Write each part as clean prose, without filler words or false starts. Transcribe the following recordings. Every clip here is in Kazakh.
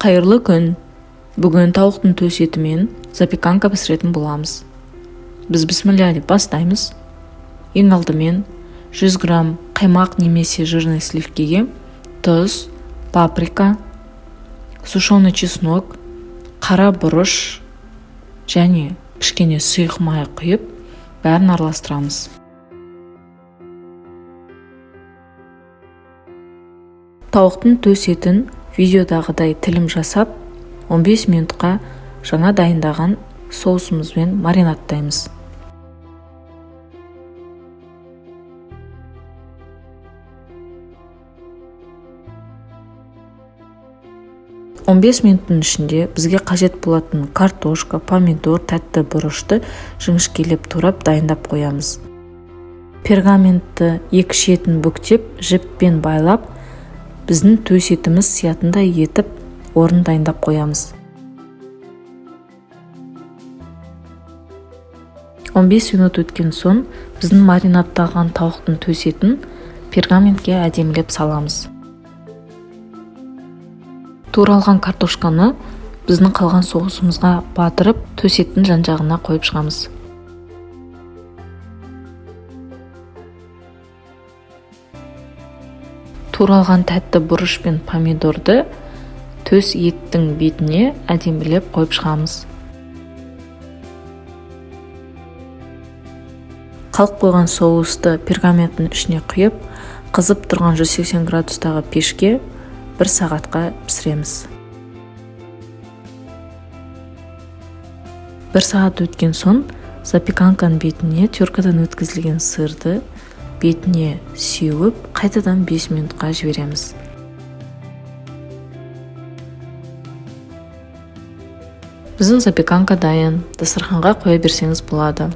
Қайырлы күн. Бүгін тауықтың төс етімен запеканка пісіретін боламыз. Біз бисмилля деп бастаймыз. Ең алдымен 100 грамм қаймақ немесе жирный сливкеге тұз, паприка, сушеный чеснок, қара бұрыш және кішкене сұйық май құйып, бәрін араластырамыз. Тауықтың төс етін видеодағыдай тілім жасап, 15 минутқа жаңа дайындаған соусымызбен маринадтаймыз. Он 15 минуттың ішінде бізге қажет болатын картошка, помидор, тәтті бұрышты жіңішкелеп турап дайындап қоямыз. Пергаментті екі шетін бүктеп, жіппен байлап, біздің төс етіміз сиятындай етіп, орын дайындап қоямыз. 15 минут өткен соң, біздің маринадталған тауықтың төс етін пергаментке әдемілеп саламыз. Туралған картошканы біздің қалған соусымызға батырып, төс еттің жан-жағына қойып шығамыз. Туралған тәтті бұрыш пен помидорды төс еттің бетіне әдемілеп қойып шығамыз. Қалып қойған соусты пергаменттің ішіне құйып, қызып тұрған 180 градустағы пешке 1 сағатқа пісіреміз. 1 сағат өткен соң, запеканканың бетіне теркадан өткізілген сырды бетіне сеуіп, қайтадан 5 минутқа жібереміз. Біздің запеканка дайын, дастарханға қоя берсеңіз болады.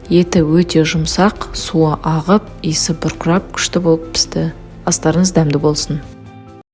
Еті өте жұмсақ, суы ағып, иісі бұрқырап, күшті болып пісті. Астарыңыз дәмді болсын.